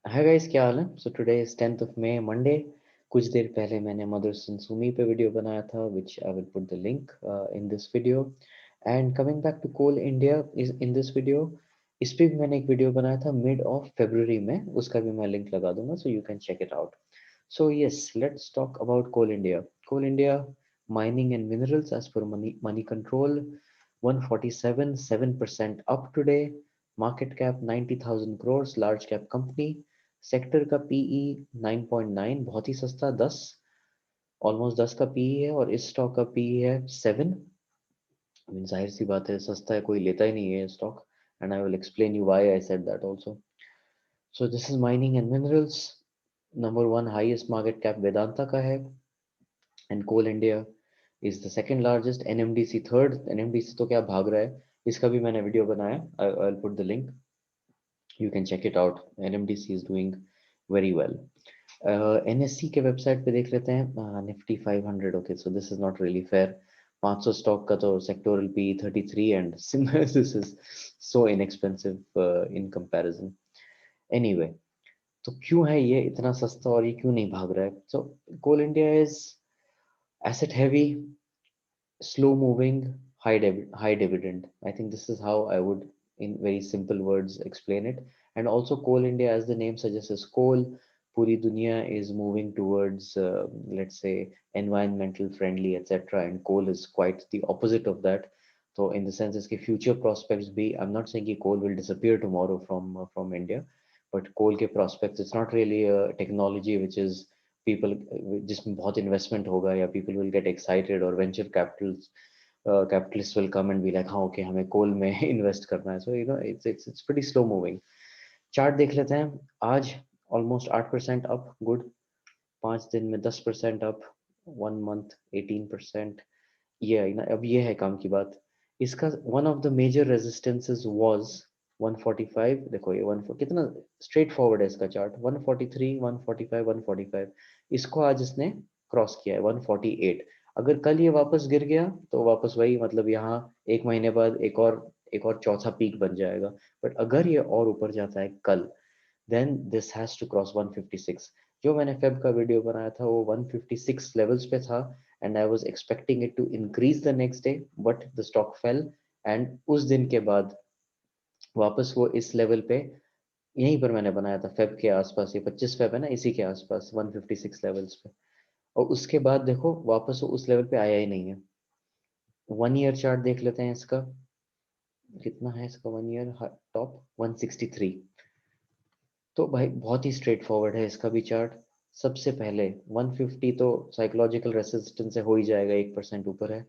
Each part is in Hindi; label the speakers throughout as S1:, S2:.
S1: हाय गाइस, क्या हाल है? So today is 10th of May, Monday. कुछ देर पहले मैंने मदरसन सुमी पे वीडियो बनाया था, which I will put the link in this video. And coming back to Coal India is in this video. इस पे भी मैंने एक वीडियो बनाया था मिड ऑफ February में, उसका भी मैं लिंक लगा दूंगा, so you can check it out. So yes, let's talk about Coal India. Coal India mining and minerals as per money control, 147, 7% up today. Market cap 90,000 crores, large cap company. Sector का पीई 9.9, बहुत ही सस्ता, 10, ऑलमोस्ट 10 का पीई है। और इस स्टॉक का पीई है 7। I mean, जाहिर सी बात है, सस्ता है, कोई लेता ही नहीं है stock. And I will explain you why I said that also. So this is mining and minerals. Number one highest market cap Vedanta का है, and coal India is the second largest, NMDC third. NMDC तो क्या भाग रहा है, इसका भी मैंने वीडियो बनाया, I will put the link, you can check it out. NMDC is doing very well. NSC के वेबसाइट पे देख लेते हैं, Nifty 500। Okay, so this is not really fair. 500 stock का तो sectoral P 33, and this is so inexpensive in comparison. Anyway, तो क्यों है ये इतना सस्ता और ये क्यों नहीं भाग रहा है? So Coal India is asset heavy, slow moving, high dividend. I think this is how I would, in very simple words, explain it. And also, Coal India, as the name suggests, is coal. Puri dunya is moving towards, let's say, environmental friendly, etc. And coal is quite the opposite of that. So, in the sense, is future prospects be, I'm not saying that coal will disappear tomorrow from India, but coal के prospects, it's not really a technology which is people, जिसमें बहुत investment होगा, या people will get excited, or venture capitalists will come and be like, हाँ ओके, हमें कोल में इन्वेस्ट करना है। सो it's pretty slow moving. Chart देख लेते हैं। आज ऑलमोस्ट 8% अप, गुड। 5 दिन में 10% अप, 1 मंथ 18%। ये ना, अब ये है काम की बात। इसका one of the major resistances was 145। देखो ये कितना स्ट्रेट फॉरवर्ड है इसका चार्ट, 143, 145, 145। इसको आज इसने क्रॉस किया है 148। अगर कल ये वापस गिर गया तो वापस वही, मतलब यहाँ एक महीने बाद एक और चौथा पीक बन जाएगा। बट अगर ये और ऊपर जाता है कल, then this has to cross 156। जो मैंने फेब का वीडियो बनाया था वो 156 लेवल्स पे था, and I was expecting it to increase the next day, but the stock fell. And उस दिन के बाद वापस वो इस लेवल पे, यहीं पर मैंने बनाया था फेब के आसपास, ये 25 फेब है ना, इसी के आसपास 156 लेवल्स पे। और उसके बाद देखो वापस वो उस लेवल पे आया ही नहीं है। 1 ईयर चार्ट देख लेते हैं इसका, कितना है इसका 1 ईयर टॉप, 163। तो भाई बहुत ही स्ट्रेट फॉरवर्ड है इसका भी चार्ट। सबसे पहले 150 तो साइकोलॉजिकल रेसिस्टेंस से हो ही जाएगा, 1% ऊपर है,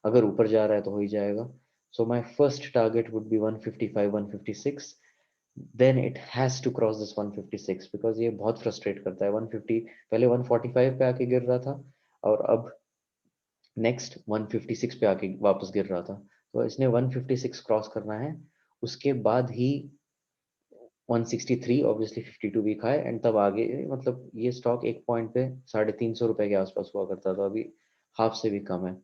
S1: अगर ऊपर जा रहा है तो हो ही जाएगा। So my first target would be 155, 156। Then it has to cross this 156, because ये बहुत फ्रस्ट्रेट करता है। 150 पहले 145 पे आके गिर रहा था, और अब नेक्स्ट 156 पे आके वापस गिर रहा था। तो इसने 156 क्रॉस करना है, उसके बाद ही 163, ऑब्वियसली 52 वीक हाई, एंड तब आगे, मतलब ये स्टॉक एक पॉइंट पे ₹350 के आसपास हुआ करता था, अभी हाफ से भी कम है।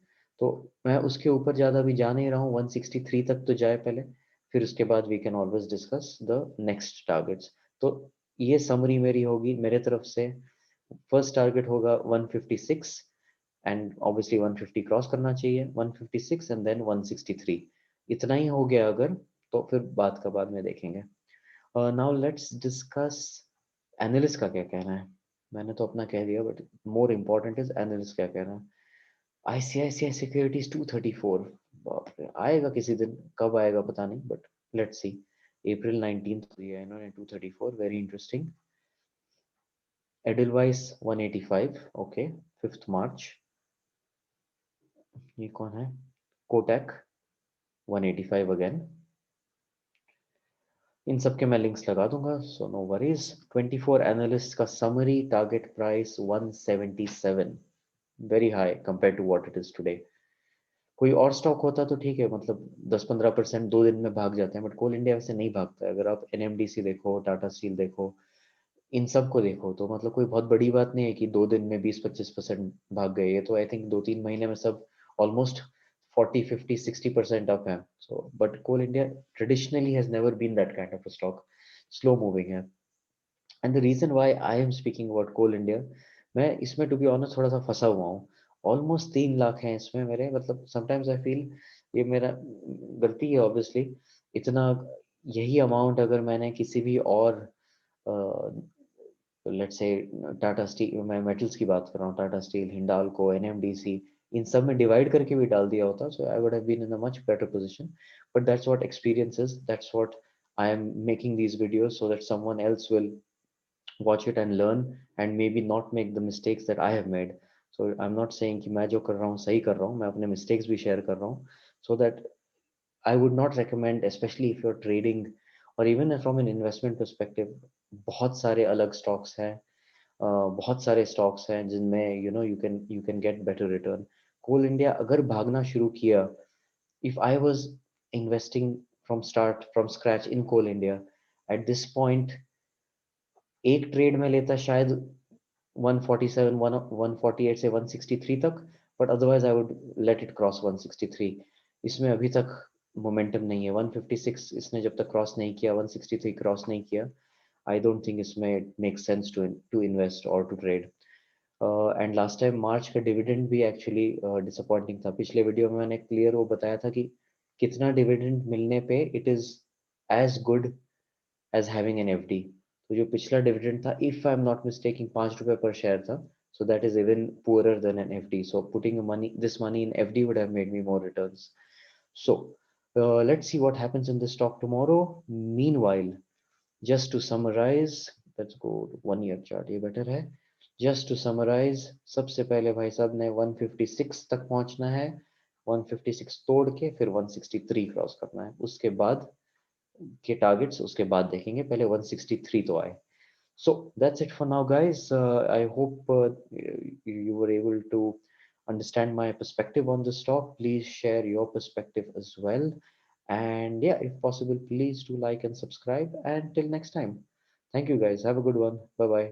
S1: तो मैं उसके ऊपर ज्यादा भी जा नहीं रहा हूँ, 163 तक तो जाए पहले, फिर उसके बाद we can always discuss the next targets. तो ये समरी मेरी होगी मेरे तरफ से। फर्स्ट टारगेट होगा 156, एंड ऑब्वियसली 150 क्रॉस करना चाहिए, 156 एंड देन 163। इतना ही हो गया अगर, तो फिर बात का बाद में देखेंगे। नाउ लेट्स डिस्कस एनालिस्ट का क्या कहना है। मैंने तो अपना कह दिया, but more important is analyst क्या कह रहा है। आईसीआईसीआई सिक्योरिटीज 234, बाप रे, आएगा किसी दिन, कब आएगा पता नहीं, बट लेट्स सी। अप्रैल 19 दिया है इन्होंने 234, वेरी इंटरेस्टिंग। एडलवाइस 185, ओके, 5 मार्च। ये कौन है? कोटक 185 अगेन। इन सब के मैं लिंक्स लगा दूंगा, सो नो वरीज। 24 एनालिस्ट का summary target price 177, very high compare to what it is today. कोई और स्टॉक होता तो ठीक है, मतलब 10-15% 2 दिन में भाग जाते हैं, बट कोल इंडिया वैसे नहीं भागता है। अगर आप एनएमडीसी देखो, टाटा स्टील देखो, इन सब को देखो, तो मतलब कोई बहुत बड़ी बात नहीं है कि 2 दिन में 20-25% भाग गए। ये तो आई थिंक 2-3 महीने में सब ऑलमोस्ट 40-50-60% अप है। So but Coal India traditionally has never been that kind of stock, slow moving है। And the reason why I am speaking about Coal India, मैं इसमें टू बी ऑनेस्ट थोड़ा सा फंसा हुआ हूँ। ऑलमोस्ट 3 लाख हैं इसमें मेरे, मतलब समटाइम्स आई फील ये मेरा गलती है ऑब्वियसली। इतना, यही अमाउंट अगर मैंने किसी भी और, लेट्स से टाटा स्टील, मैं मेटल्स की बात कर रहा हूँ, टाटा स्टील, हिंडाल्को, एनएमडीसी, इन सब में डिवाइड करके भी डाल दिया होता, so I would have been in a much better position. But that's what experience is, that's what I am making these videos so that someone else will watch it and learn and maybe not make the mistakes that I have made. So I'm not saying कि मैं जो कर रहा हूँ सही कर रहा हूँ, मैं अपने mistakes भी share कर रहा हूँ, so that I would not recommend, especially if you're trading or even from an investment perspective, बहुत सारे अलग stocks हैं, बहुत सारे stocks हैं जिनमें you can get better return. Coal India अगर भागना शुरू किया, if I was investing from scratch in Coal India, at this point एक ट्रेड में लेता शायद 147, 148 से 163 तक, but otherwise I would let it cross 163। इसमें अभी तक मोमेंटम नहीं है, 156 इसने जब तक क्रॉस नहीं किया, 163 क्रॉस नहीं किया, आई डोंट थिंक इसमें मेक सेंस टू इन्वेस्ट और to trade. And last time March का डिविडेंड भी एक्चुअली डिसअपॉइंटिंग था। पिछले वीडियो में मैंने क्लियर वो बताया था कि कितना डिविडेंड मिलने पे it is as good as having an FD। तो जो पिछला डिविडेंड था, if I'm not mistaken, ₹5 per share था, so that is even poorer than an FD। So putting this money in FD would have made me more returns। So let's see what happens in this stock tomorrow। Meanwhile, just to summarize, let's go to 1 year chart, ये better है। Just to summarize, सबसे पहले भाई साहब ने 156 तक पहुंचना है, 156 तोड़ के फिर 163 क्रॉस करना है, उसके बाद के टारगेट्स उसके बाद देखेंगे, पहले 163 तो आए। So that's it for now, guys। I hope you were able to understand my perspective on this talk। Please share your perspective as well, and yeah, if possible, please do like and subscribe, and till next time, thank you guys, have a good one, bye bye।